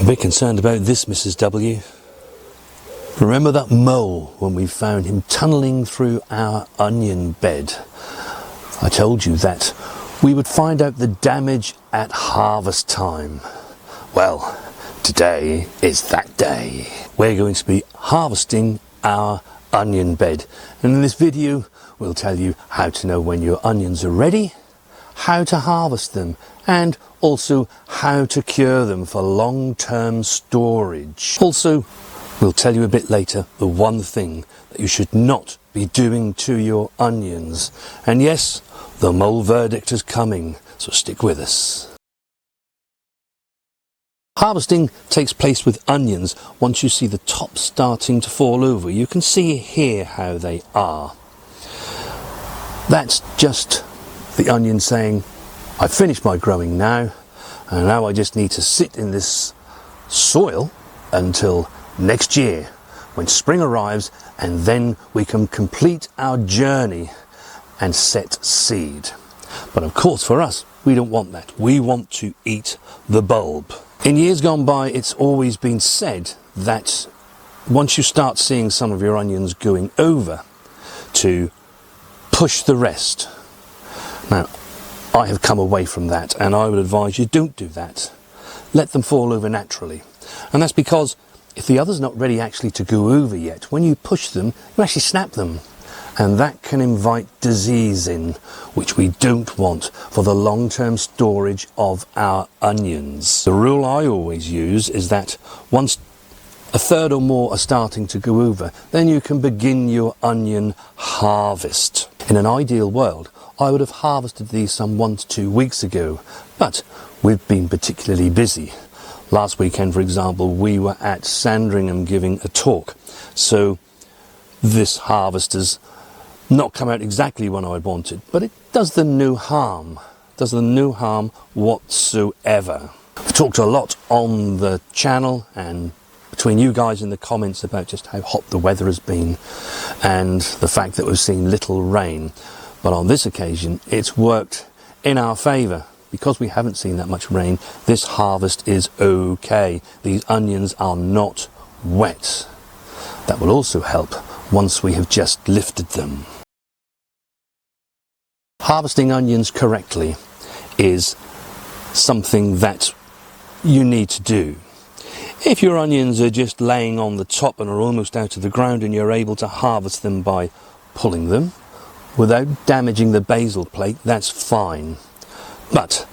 I'm a bit concerned about this, Mrs. W. Remember that mole when we found him tunnelling through our onion bed? I told you that we would find out the damage at harvest time. Well, today is that day. We're going to be harvesting our onion bed, and in this video we'll tell you how to know when your onions are ready, how to harvest them, and also how to cure them for long-term storage. Also, we'll tell you a bit later the one thing that you should not be doing to your onions. And yes, the mole verdict is coming, so stick with us. Harvesting takes place with onions once you see the top starting to fall over. You can see here how they are. That's just the onion saying, I've finished my growing now, and now I just need to sit in this soil until next year when spring arrives, and then we can complete our journey and set seed. But of course for us, we don't want that. We want to eat the bulb. In years gone by, it's always been said that once you start seeing some of your onions going over, to push the rest. Now, I have come away from that, and I would advise you don't do that. Let them fall over naturally. And that's because if the other's not ready actually to go over yet, when you push them, you actually snap them. And that can invite disease in, which we don't want for the long-term storage of our onions. The rule I always use is that once a third or more are starting to go over, then you can begin your onion harvest. In an ideal world, I would have harvested these some 1 to 2 weeks ago, but we've been particularly busy. Last weekend, for example, we were at Sandringham giving a talk, so this harvest has not come out exactly when I wanted, but it does them no harm. Does them no harm whatsoever. I've talked a lot on the channel and between you guys in the comments about just how hot the weather has been and the fact that we've seen little rain. But on this occasion, it's worked in our favour. Because we haven't seen that much rain, this harvest is okay. These onions are not wet. That will also help once we have just lifted them. Harvesting onions correctly is something that you need to do. If your onions are just laying on the top and are almost out of the ground and you're able to harvest them by pulling them without damaging the basal plate, that's fine. But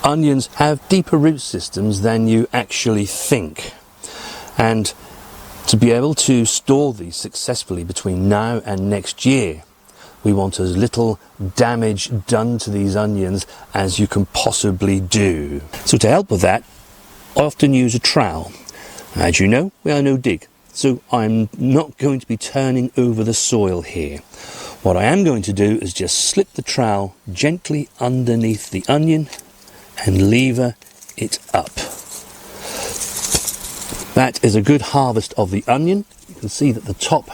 onions have deeper root systems than you actually think. And to be able to store these successfully between now and next year, we want as little damage done to these onions as you can possibly do. So to help with that, I often use a trowel. As you know, we are no dig, so I'm not going to be turning over the soil here. What I am going to do is just slip the trowel gently underneath the onion and lever it up. That is a good harvest of the onion. You can see that the top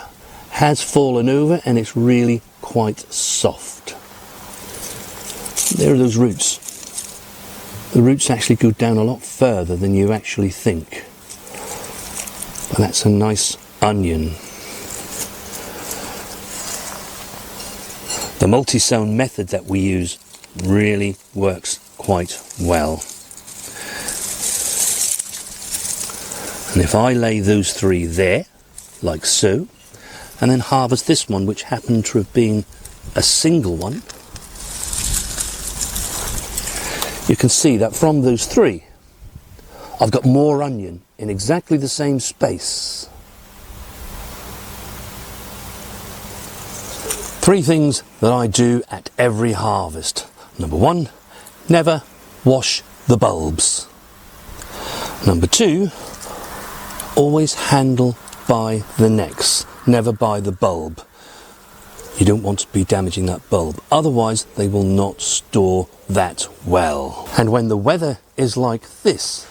has fallen over and it's really quite soft. There are those roots. The roots actually go down a lot further than you actually think. But that's a nice onion. The multi-sow method that we use really works quite well. And if I lay those 3 there, like so, and then harvest this one, which happened to have been a single one, you can see that from those 3, I've got more onion in exactly the same space. 3 things that I do at every harvest. Number 1, never wash the bulbs. Number 2, always handle by the necks, never by the bulb. You don't want to be damaging that bulb, otherwise they will not store that well. And when the weather is like this,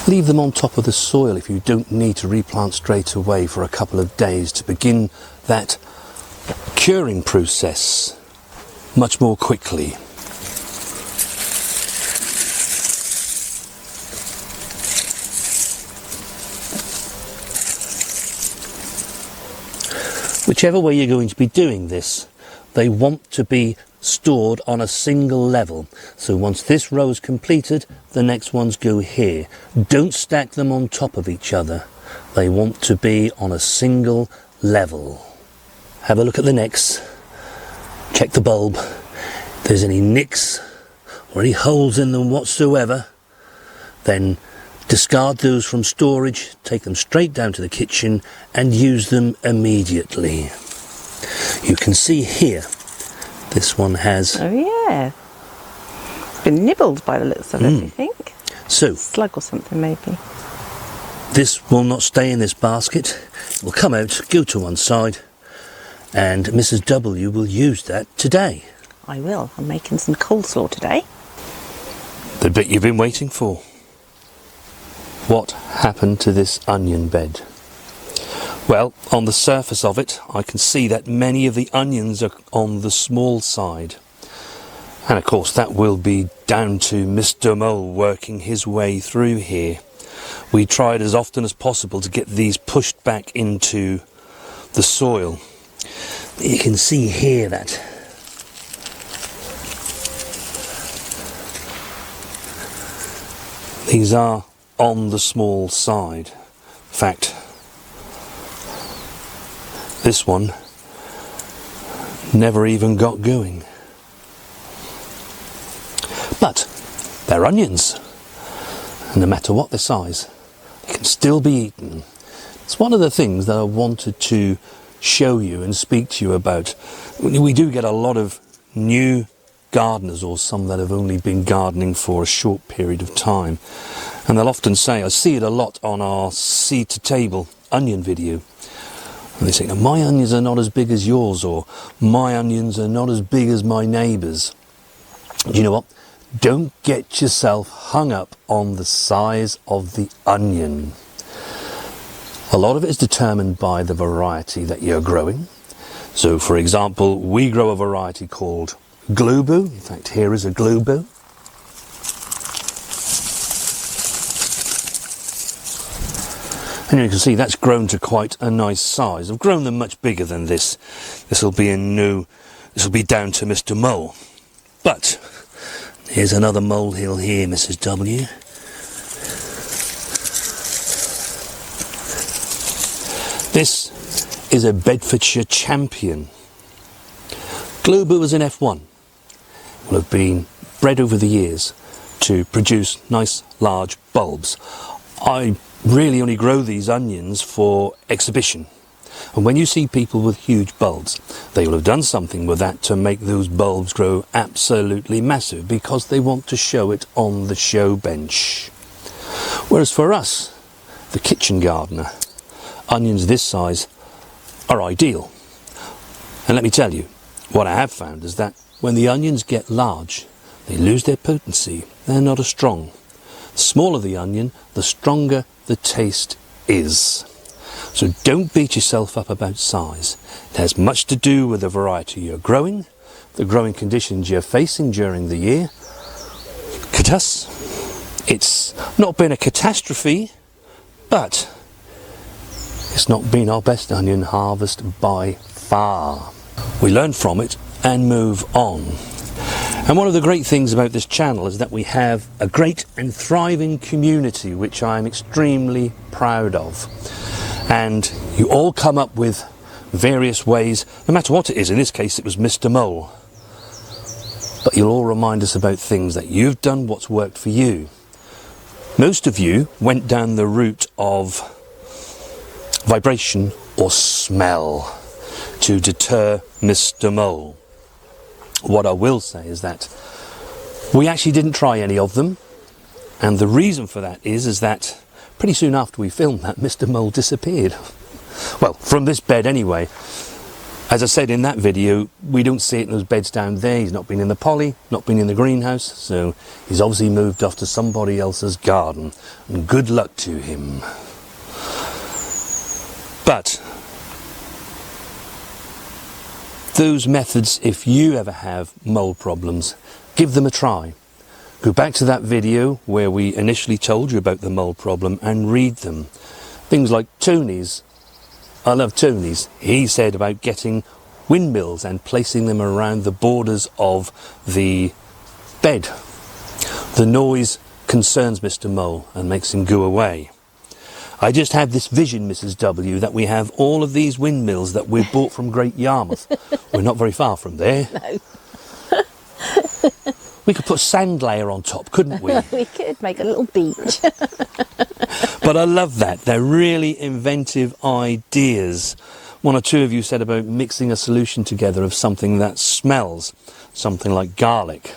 leave them on top of the soil if you don't need to replant straight away for a couple of days to begin that curing process much more quickly. whichever way you're going to be doing this, they want to be stored on a single level. So once this row is completed, the next ones go here. Don't stack them on top of each other. They want to be on a single level. Have a look at the necks. Check the bulb. If there's any nicks or any holes in them whatsoever, then discard those from storage, take them straight down to the kitchen and use them immediately. You can see here, this one has... Oh yeah, it's been nibbled by the looks of it, I think. So, slug or something maybe. This will not stay in this basket. It will come out, go to one side, and Mrs. W will use that today. I will. I'm making some coleslaw today. The bit you've been waiting for. What happened to this onion bed? Well, on the surface of it, I can see that many of the onions are on the small side. And of course, that will be down to Mr. Mole working his way through here. We tried as often as possible to get these pushed back into the soil. You can see here that these are on the small side. In fact, this one never even got going. But they're onions, and no matter what the size, they can still be eaten. It's one of the things that I wanted to show you and speak to you about. We do get a lot of new gardeners, or some that have only been gardening for a short period of time, and they'll often say, I see it a lot on our seed to table onion video, and they say, my onions are not as big as yours, or my onions are not as big as my neighbours. Do you know what? Don't get yourself hung up on the size of the onion. A lot of it is determined by the variety that you're growing. So for example, we grow a variety called Globu. In fact, here is a Globu. And you can see that's grown to quite a nice size. I've grown them much bigger than this. This will be down to Mr. Mole. But here's another molehill here, Mrs. W. This is a Bedfordshire champion. Globu was in F1. Will have been bred over the years to produce nice large bulbs. I really only grow these onions for exhibition. And when you see people with huge bulbs, they will have done something with that to make those bulbs grow absolutely massive, because they want to show it on the show bench. Whereas for us, the kitchen gardener, onions this size are ideal. And let me tell you, what I have found is that when the onions get large, they lose their potency. They're not as strong. The smaller the onion, the stronger the taste is. So don't beat yourself up about size. It has much to do with the variety you're growing, the growing conditions you're facing during the year. Look at us. It's not been a catastrophe, but it's not been our best onion harvest by far. We learn from it and move on. And one of the great things about this channel is that we have a great and thriving community, which I'm extremely proud of. And you all come up with various ways, no matter what it is. In this case it was Mr. Mole. But you'll all remind us about things that you've done, what's worked for you. Most of you went down the route of vibration or smell to deter Mr. Mole. What I will say is that we actually didn't try any of them, and the reason for that is that pretty soon after we filmed that, Mr. Mole disappeared. Well, from this bed anyway. As I said in that video, we don't see it in those beds down there. He's not been in the poly, not been in the greenhouse, so he's obviously moved off to somebody else's garden, and good luck to him. But those methods, if you ever have mole problems, give them a try. Go back to that video where we initially told you about the mole problem and read them. Things like Tony's I love Tony's. He said about getting windmills and placing them around the borders of the bed. The noise concerns Mr. Mole and makes him go away. I just have this vision, Mrs. W, that we have all of these windmills that we bought from Great Yarmouth. We're not very far from there. No. We could put sand layer on top, couldn't we? We could make a little beach. But I love that. They're really inventive ideas. One or two of you said about mixing a solution together of something that smells, something like garlic.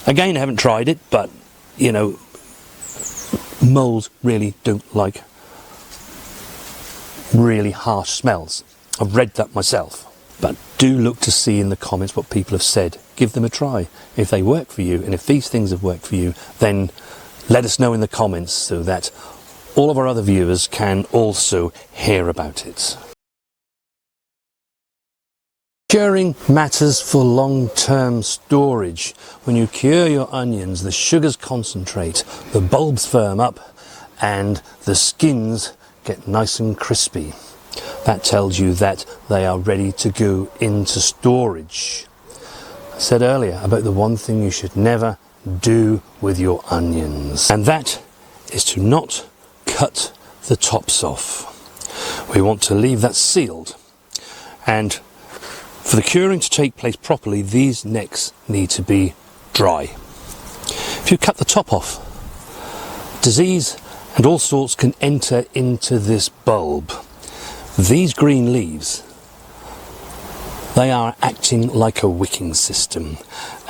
Again, I haven't tried it, but, you know, moles really don't like really harsh smells. I've read that myself. But do look to see in the comments what people have said. Give them a try. If they work for you, and if these things have worked for you, then let us know in the comments so that all of our other viewers can also hear about it. Curing matters for long-term storage. When you cure your onions, the sugars concentrate, the bulbs firm up, and the skins get nice and crispy. That tells you that they are ready to go into storage. I said earlier about the one thing you should never do with your onions, and that is to not cut the tops off. We want to leave that sealed, and for the curing to take place properly, these necks need to be dry. If you cut the top off, disease and all sorts can enter into this bulb. These green leaves, they are acting like a wicking system.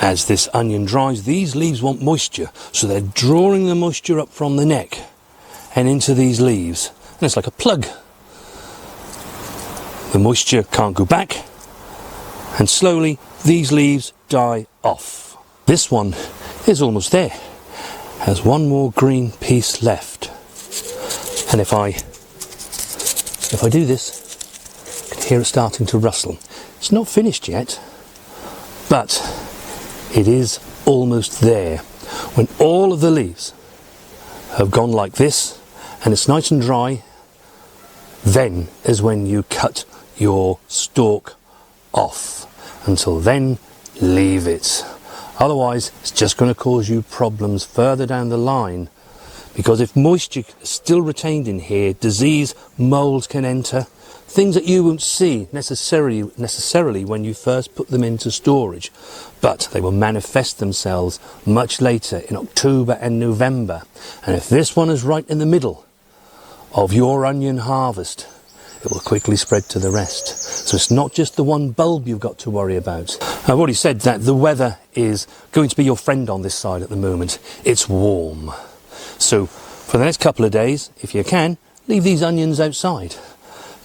As this onion dries, these leaves want moisture, so they're drawing the moisture up from the neck and into these leaves, and it's like a plug. The moisture can't go back, and slowly these leaves die off. This one is almost there, has one more green piece left, and if I do this, you can hear it starting to rustle. It's not finished yet, but it is almost there. When all of the leaves have gone like this and it's nice and dry, then is when you cut your stalk off. Until then, leave it. Otherwise, it's just going to cause you problems further down the line. Because if moisture is still retained in here, disease, mould can enter. Things that you won't see necessarily when you first put them into storage. But they will manifest themselves much later in October and November. And if this one is right in the middle of your onion harvest, it will quickly spread to the rest. So it's not just the one bulb you've got to worry about. I've already said that the weather is going to be your friend on this side at the moment. It's warm. So for the next couple of days, if you can, leave these onions outside.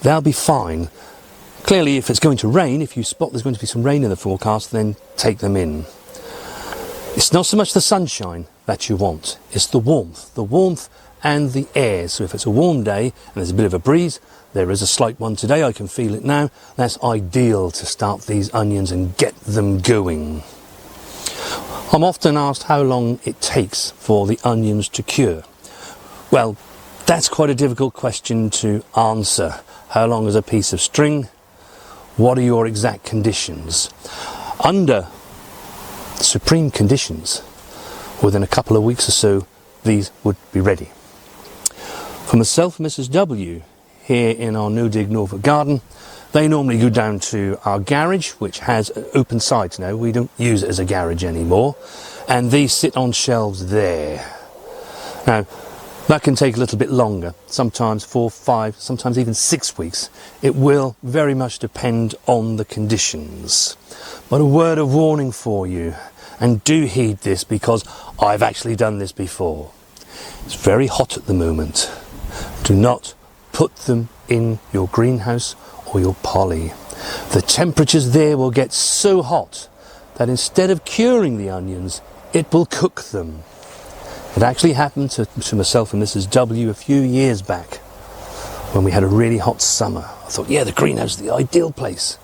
They'll be fine. Clearly, if it's going to rain, if you spot there's going to be some rain in the forecast, then take them in. It's not so much the sunshine that you want, it's the warmth and the air. So if it's a warm day and there's a bit of a breeze, there is a slight one today, I can feel it now, that's ideal to start these onions and get them going. I'm often asked how long it takes for the onions to cure. Well, that's quite a difficult question to answer. How long is a piece of string? What are your exact conditions? Under supreme conditions, within a couple of weeks or so, these would be ready. For myself and Mrs. W, here in our no-dig Norfolk garden, they normally go down to our garage, which has open sides now. We don't use it as a garage anymore. And these sit on shelves there. Now, that can take a little bit longer, sometimes 4, 5, sometimes even 6 weeks. It will very much depend on the conditions. But a word of warning for you, and do heed this because I've actually done this before. It's very hot at the moment. Do not put them in your greenhouse or your poly. The temperatures there will get so hot that instead of curing the onions, it will cook them. It actually happened to myself and Mrs. W a few years back when we had a really hot summer. I thought, yeah, the greenhouse is the ideal place.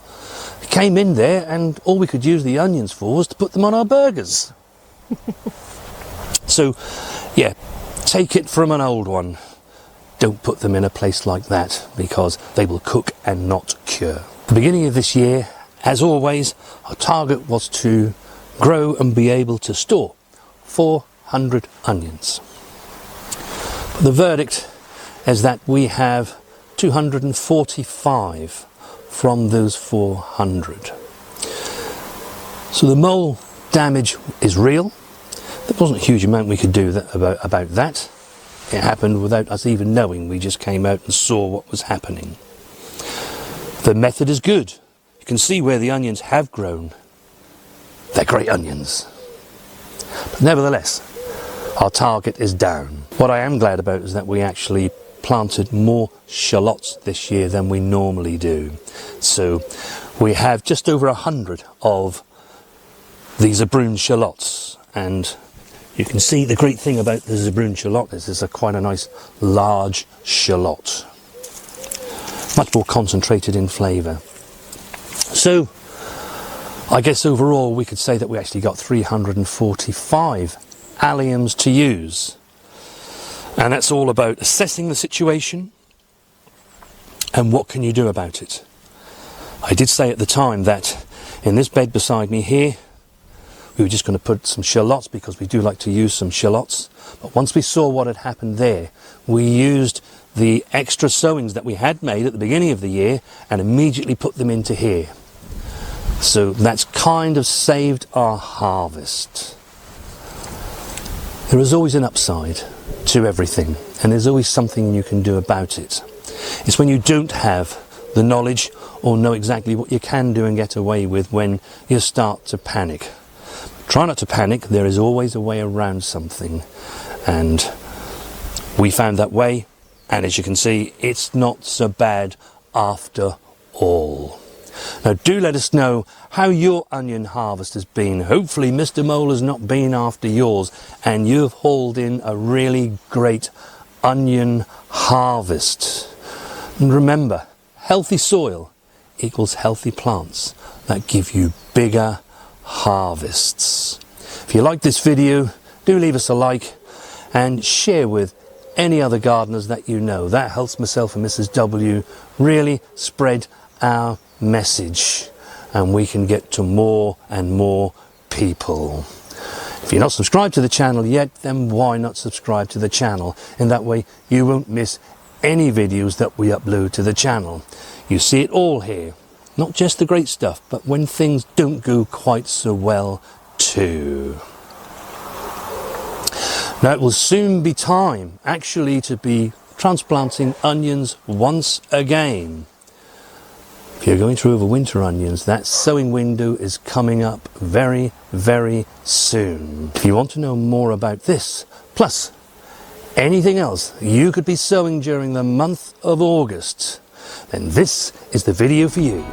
We came in there and all we could use the onions for was to put them on our burgers. So, yeah, take it from an old one. don't put them in a place like that because they will cook and not cure. At the beginning of this year, as always, our target was to grow and be able to store 400 onions. But the verdict is that we have 245 from those 400. So the mole damage is real. There wasn't a huge amount we could do about that. It happened without us even knowing. We just came out and saw what was happening. The method is good. You can see where the onions have grown. They're great onions. But nevertheless, our target is down. What I am glad about is that we actually planted more shallots this year than we normally do. So we have just over 100 of these Zebrune shallots, and you can see the great thing about the Zebrune shallot is it's quite a nice large shallot, much more concentrated in flavour. So I guess overall we could say that we actually got 345 alliums to use, and that's all about assessing the situation and what can you do about it. I did say at the time that in this bed beside me here we were just going to put some shallots because we do like to use some shallots, but once we saw what had happened there, we used the extra sowings that we had made at the beginning of the year and immediately put them into here. So that's kind of saved our harvest. There is always an upside to everything, and there's always something you can do about it. It's when you don't have the knowledge or know exactly what you can do and get away with when you start to panic. Try not to panic. There is always a way around something, and we found that way, and as you can see, it's not so bad after all. Now do let us know how your onion harvest has been. Hopefully Mr. Mole has not been after yours and you've hauled in a really great onion harvest. And remember, healthy soil equals healthy plants that give you bigger harvests. If you like this video, do leave us a like and share with any other gardeners that you know. That helps myself and Mrs. W really spread our message, and we can get to more and more people. If you're not subscribed to the channel yet, then why not subscribe to the channel? In that way you won't miss any videos that we upload to the channel. You see it all here, not just the great stuff, but when things don't go quite so well too. Now it will soon be time actually to be transplanting onions once again. If you're going through overwinter onions, that sowing window is coming up very, very soon. If you want to know more about this, plus anything else you could be sowing during the month of August, then this is the video for you.